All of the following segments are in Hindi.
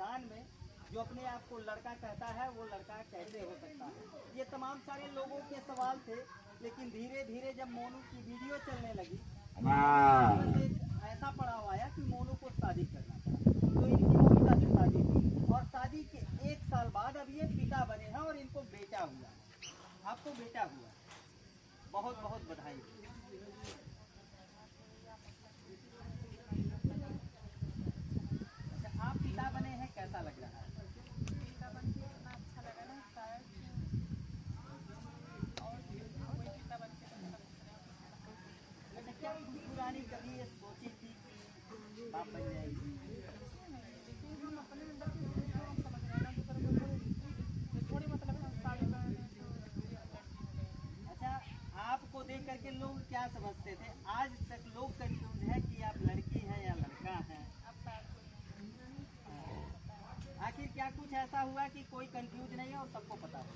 परिधान में जो अपने आप को लड़का कहता है वो लड़का कैसे हो सकता है। ये तमाम सारे लोगों के सवाल थे, लेकिन धीरे धीरे जब मोनू की वीडियो चलने लगी ऐसा पड़ाव आया कि मोनू को शादी करना था। तो इनकी मोनिका से शादी हुई और शादी के 1 साल बाद अब ये पिता बने हैं और इनको बेटा हुआ। आपको बेटा हुआ, बहुत बहुत बधाई। अच्छा, आप पिता बने हैं, कैसा लग रहा है? पिता बन के इतना अच्छा लगा ना, शायद और कोई पिता बन के अच्छा, क्या पुरानी कभी ये सोची थी कि बाप बन जाएगी? लेकिन हम अपने अंदर की हम समझ रहे हैं ना, दूसरे को थोड़ी मतलब हम साड़ी पहने तो। अच्छा, आपको देख करके लोग क्या समझते थे? आज तक लोग कंफ्यूज है कि आप लड़की हैं या लड़का हैं। अब बात आखिर क्या कुछ ऐसा हुआ कि कोई कंफ्यूज नहीं है और सबको पता है?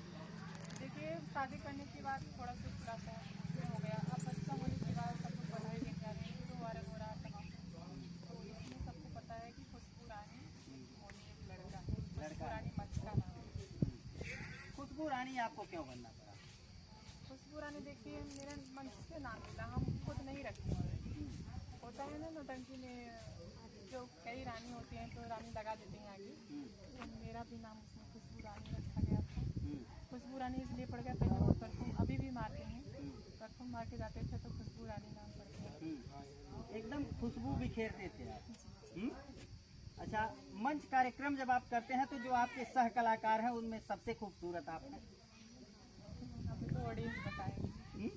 देखिए, शादी करने के बाद थोड़ा सा खुलासा हो गया। अब बच्चा होने के बाद सब लोग बधाई देने जा रहे हैं, तो हो रहा है तमाम। तो इसमें सबको पता है कि खुशबू रानी होने एक लड़का है। खुशबू रानी मंच का नाम है। खुशबू रानी आपको क्यों बनना पड़ा? खुशबू रानी देखिए मेरा मंच से नाम मिला, हम खुद नहीं रखते हैं। होता है ना नौटंकी में जो कई रानी होती हैं तो रानी लगा देते हैं आगे, तो मेरा भी नाम उसमें खुशबू रानी रखा गया था। खुशबू रानी इसलिए पड़ गया, पहले वो परफ्यूम अभी भी मारते हैं, परफ्यूम मार के जाते थे तो खुशबू रानी नाम पड़ गया। एकदम खुशबू बिखेरते थे आप। अच्छा, मंच कार्यक्रम जब आप करते हैं तो जो आपके सह कलाकार हैं उनमें सबसे खूबसूरत आप हैं। अभी तो ऑडियंस बताएंगे।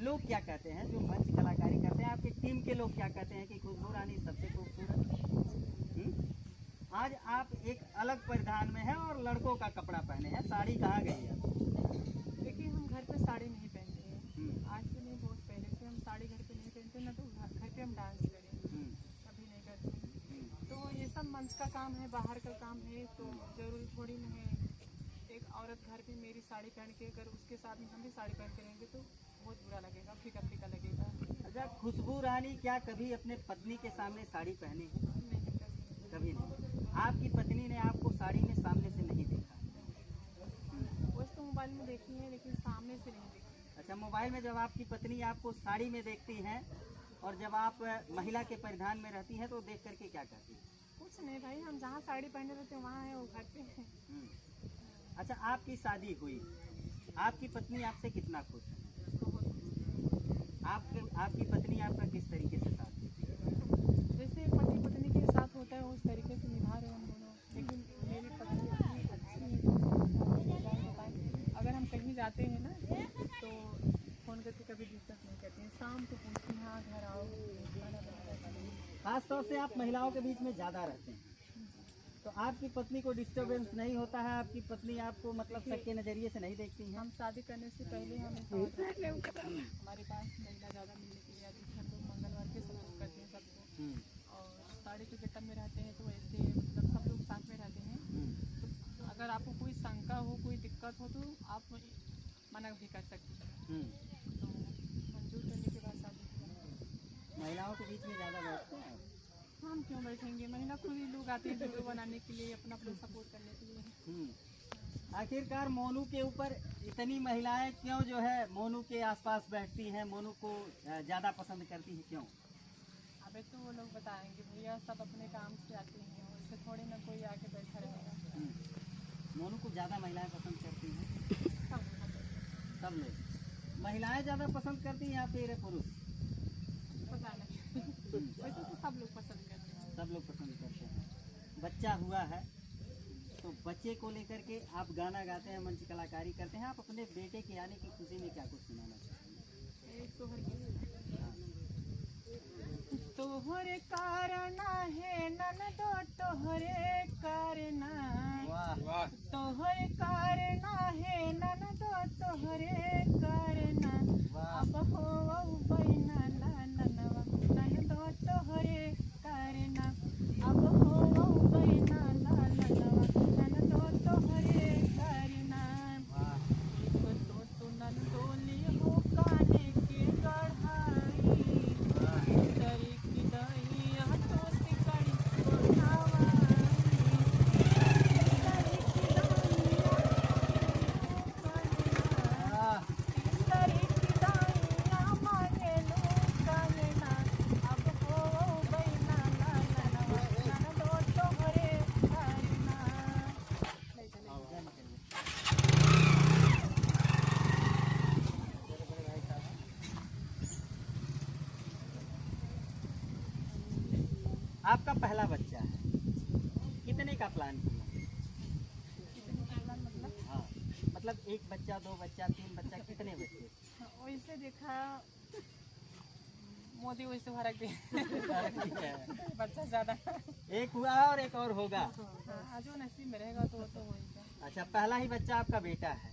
लोग क्या कहते हैं जो मंच कलाकारी करते हैं, आपकी टीम के लोग क्या कहते हैं कि खुशबू रानी सबसे खूबसूरत? आज आप एक अलग परिधान में हैं और लड़कों का कपड़ा पहने हैं, साड़ी कहाँ गई है? देखिए, हम घर पे साड़ी नहीं पहनते हैं, आज से नहीं बहुत पहले से हम साड़ी घर पे नहीं पहनते ना, तो घर पे हम डांस करें कभी नहीं करते। तो ये सब मंच का काम है, बाहर का काम है, तो जरूरी थोड़ी नहीं है एक औरत घर पे मेरी साड़ी पहन के अगर उसके साथ में हम भी साड़ी पहन के रहेंगे तो बहुत बुरा लगेगा, फीका फीका लगेगा। अच्छा, खुशबू रानी क्या कभी अपने पत्नी के सामने साड़ी पहनी है? नहीं, कभी नहीं। आपकी पत्नी ने आपको साड़ी में सामने से नहीं देखा? वैसे तो मोबाइल में देखी है लेकिन सामने से नहीं देखी। अच्छा, मोबाइल में जब आपकी पत्नी आपको साड़ी में देखती हैं और जब आप महिला के परिधान में रहती हैं तो देख करके क्या कहती है? कुछ नहीं भाई, हम जहाँ साड़ी पहने रहते हैं वहाँ है, वो घर पे है। अच्छा, आपकी शादी हुई, आपकी पत्नी आपसे कितना खुश है? आपकी पत्नी आपका किस तरीके से साथ देती है? जैसे पति पत्नी के साथ होता है उस तरीके से निभा रहे हैं हम दोनों, लेकिन मेरी पत्नी इतनी अच्छी है, अगर हम कहीं जाते हैं ना तो फ़ोन करके कभी डिस्टर्ब नहीं करते हैं, शाम को पूछती हैं हाँ घर आओ, खाना बनाया। खास तौर से आप महिलाओं के बीच में ज़्यादा रहते हैं, तो आपकी पत्नी को डिस्टर्बेंस नहीं होता है? आपकी पत्नी आपको मतलब सबके नज़रिए से नहीं देखती हैं? हम शादी करने से पहले हमें हमारे पास महिला ज़्यादा मिलने के लिए आती है, हम लोग मंगलवार के सब लोग करते हैं सबको, और साड़ी के गेटअप में रहते हैं तो ऐसे मतलब सब लोग साथ में रहते हैं। तो अगर आपको कोई शंका हो, कोई दिक्कत हो तो आप मना भी कर सकते हैं, तो मंजूर करने के बाद शादी किया। महिलाओं के बीच में ज़्यादा बैठते हैं? हम क्यों बैठेंगे, महिला खुद ही लोग आते हैं वीडियो बनाने के लिए, अपना अपना सपोर्ट करने के लिए। आखिरकार मोनू के ऊपर इतनी महिलाएं क्यों जो है मोनू के आसपास बैठती हैं, मोनू को ज़्यादा पसंद करती हैं, क्यों? अबे तो वो लोग बताएंगे भैया, सब अपने काम से आते हैं, उससे थोड़ी ना कोई आके बैठा रहेगा। मोनू को ज़्यादा महिलाएं पसंद करती हैं? सब लोग महिलाएं ज़्यादा पसंद करती हैं या फिर पुरुष? पता नहीं, वैसे तो सब लोग पसंद करते हैं। सब लोग पसंद करते हैं। बच्चा हुआ है तो बच्चे को लेकर के आप गाना गाते हैं, मंच कलाकारी करते हैं, आप अपने बेटे के आने की खुशी में क्या कुछ सुनाना चाहेंगे? एक तोहरे कारण है ननदो, तोहरे कारण, तोहरे कारण है ननदो, तोहरे कारण, अब हो बहिना ननवा ननदो तोहरे कारण, अब हो बहिना ननवा ननदो तोहरे कारण, तो ननदोली हो काने के गढ़ाई, तरी की दहिया तो सिकड़ी गोठावाई, का प्लान किए? कितने प्लान मतलब? हाँ, मतलब एक बच्चा, 2 बच्चा, 3 बच्चा, कितने बच्चे? वैसे देखा मोदी वैसे फर्क दे ठीक है, बच्चा ज़्यादा। एक हुआ और एक और होगा। हाँ, जो नसीब में रहेगा तो होगा। अच्छा, पहला ही बच्चा आपका बेटा है?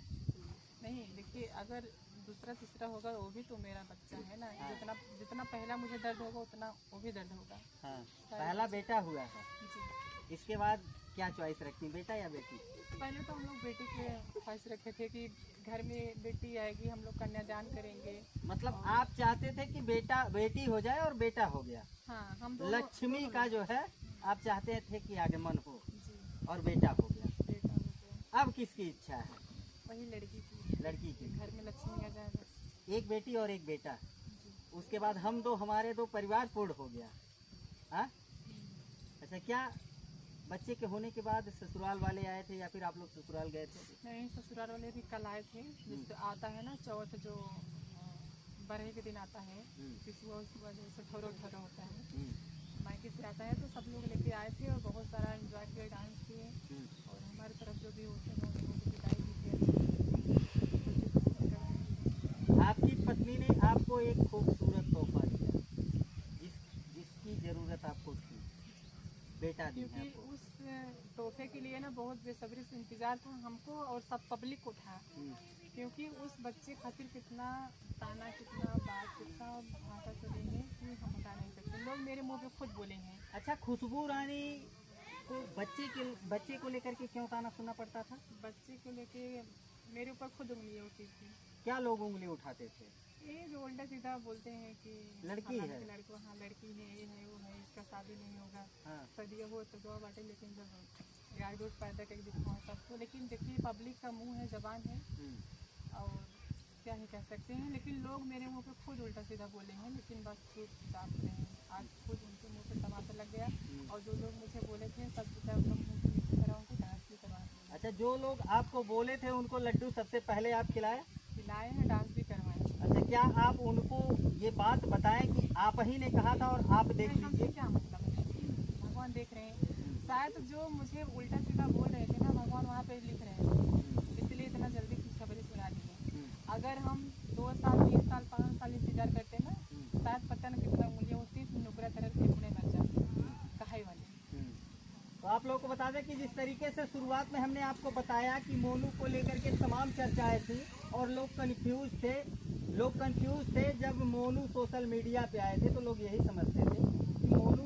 नहीं देखिए, अगर दूसरा तीसरा होगा वो भी तो मेरा बच्चा है ना। हाँ। जितना जितना पहला मुझे दर्द होगा उतना वो भी दर्द होगा। हाँ, पहला बेटा हुआ है। जी, इसके बाद क्या चॉइस रखती, बेटा या बेटी? पहले तो हम लोग बेटी के ख्वाहिश रखे थे कि घर में बेटी आएगी, हम लोग कन्यादान करेंगे। मतलब आप चाहते थे कि बेटा बेटी हो जाए और बेटा हो गया। हाँ, हम दोनों लक्ष्मी का जो है आप चाहते थे कि आगमन हो जी, और बेटा हो गया। बेटा हो गया। अब किसकी इच्छा है? वही लड़की की, लड़की की। घर में लक्ष्मी आ जाए बस। एक बेटी और एक बेटा। जी। उसके बाद हम दो, हमारे 2 परिवार पूर्ण हो गया। हाँ? अच्छा, क्या बच्चे के होने के बाद ससुराल वाले आए थे या फिर आप लोग ससुराल गए थे? नहीं, ससुराल वाले भी कल आए थे। जिससे आता है ना चौथ, जो बरहे के दिन आता है, फिर सुबह सुबह जैसे ठोरो ठोरो होता है, मायके से आता है, तो सब लोग लेके आए थे और बहुत सारा एंजॉय किए, डांस किए। और हमारी तरफ जो भी होते हैं उनको विदाई भी किया। आपकी पत्नी ने आपको एक खूबसूरत तोहफा दिया, जिसकी जरूरत आपको थी, बेटा दी है क्योंकि आपको। उस तोहफे के लिए ना बहुत बेसब्री से इंतजार था हमको और सब पब्लिक को था। क्योंकि उस बच्चे खातिर कितना ताना, कितना बात, कितना भाषा चले हैं कि हम बता नहीं सकते। लोग मेरे मुंह पे खुद बोले हैं। अच्छा, खुशबू रानी को बच्चे को लेकर के क्यों ताना सुनना पड़ता था? बच्चे को लेके मेरे ऊपर खुद उंगलियां उठी थी। क्या लोग उंगली उठाते थे? ये जो उल्टा सीधा बोलते हैं कि लड़की है। लड़को, हाँ लड़की है, ये है वो है, इसका शादी नहीं होगा। हाँ। सदिया हो तो दो बाटे, लेकिन जब गाय दूध पैदा करके दिखाओ तब तो। लेकिन देखिए, पब्लिक का मुंह है, जबान है, और क्या ही कह सकते हैं। लेकिन लोग मेरे मुंह पे खुद उल्टा सीधा बोले हैं, लेकिन बस चुप चाप रहे हैं। आज खुद उनके मुंह पे तमाशा लग गया। और जो लोग मुझे बोले थे सब बेटा मुंह की नीचे करा, उनको डांस भी करवा दिया। अच्छा, जो लोग आपको बोले थे उनको लड्डू सबसे पहले आप खिलाए? खिलाए हैं, डांस भी करवाए। अच्छा, क्या आप उनको ये बात बताएं कि आप ही ने कहा था और आप देख नहीं, हमसे लीजिए? क्या मतलब है, भगवान देख रहे हैं। शायद जो मुझे उल्टा सीधा बोल रहे थे ना, भगवान वहाँ पे लिख रहे हैं, इसलिए इतना जल्दी खुशखबरी सुना दी है। अगर हम 2 साल 3 साल 5 साल इंतजार करते ना, शायद पता न कितना उंगलियाँ होती, नुकरा तरह फेफड़े मर जाते कहाई वाले। तो आप लोगों को बता दें कि जिस तरीके से शुरुआत में हमने आपको बताया कि मोनू को लेकर के तमाम चर्चाएं थी और लोग कंफ्यूज थे। जब मोनू सोशल मीडिया पे आए थे तो लोग यही समझते थे कि मोनू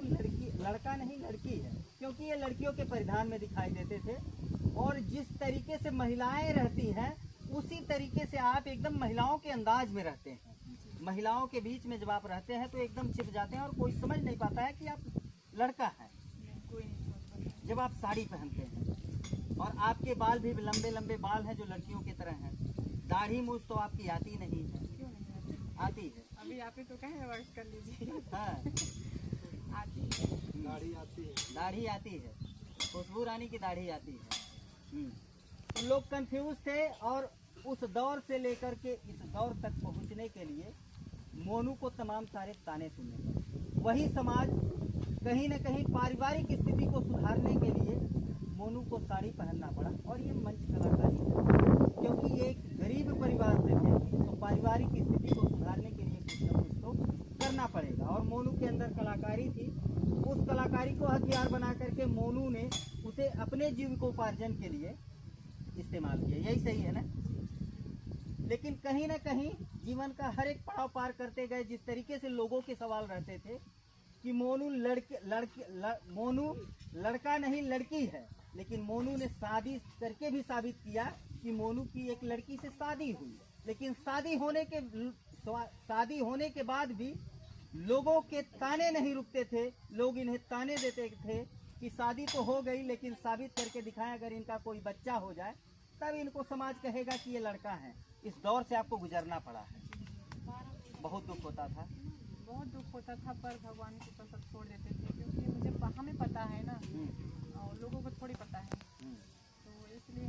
लड़का नहीं लड़की है, क्योंकि ये लड़कियों के परिधान में दिखाई देते थे। और जिस तरीके से महिलाएं रहती हैं उसी तरीके से आप एकदम महिलाओं के अंदाज में रहते हैं। महिलाओं के बीच में जब आप रहते हैं तो एकदम छिप जाते हैं और कोई समझ नहीं पाता है कि आप लड़का है। कोई नहीं समझ पाता। जब आप साड़ी पहनते हैं और आपके बाल भी लंबे लंबे बाल हैं जो लड़कियों की तरह हैं, दाढ़ी मूछ तो आपकी आती नहीं है। क्यों नहीं आती? आती है। अभी आप ही तो कहें वर्क कर लीजिए। हाँ, आती है। दाढ़ी आती है। दाढ़ी आती है, खुशबू रानी की दाढ़ी आती है। तो लोग कंफ्यूज थे और उस दौर से लेकर के इस दौर तक पहुंचने के लिए मोनू को तमाम सारे ताने सुनने पड़े। वही समाज कहीं न कहीं पारिवारिक स्थिति को सुधारने के लिए मोनू को साड़ी पहनना पड़ा। और ये मंच कलाकारी है, क्योंकि ये एक गरीब परिवार से थे तो पारिवारिक स्थिति को सुधारने के लिए कुछ न कुछ तो करना पड़ेगा। और मोनू के अंदर कलाकारी थी, उस कलाकारी को हथियार बना करके मोनू ने उसे अपने जीविकोपार्जन के लिए इस्तेमाल किया। यही सही है ना? लेकिन कहीं ना कहीं जीवन का हर एक पड़ाव पार करते गए, जिस तरीके से लोगों के सवाल रहते थे कि मोनू मोनू लड़का नहीं लड़की है, लेकिन मोनू ने शादी करके भी साबित किया कि मोनू की एक लड़की से शादी हुई। लेकिन शादी होने के बाद भी लोगों के ताने नहीं रुकते थे। लोग इन्हें ताने देते थे कि शादी तो हो गई लेकिन साबित करके दिखाएं, अगर इनका कोई बच्चा हो जाए तब इनको समाज कहेगा कि ये लड़का है। इस दौर से आपको गुजरना पड़ा है, बहुत दुख होता था। बहुत दुख होता था, पर भगवान के ऊपर सब छोड़ देते थे, क्योंकि मुझे हमें पता है ना, और लोगों को थोड़ी पता है।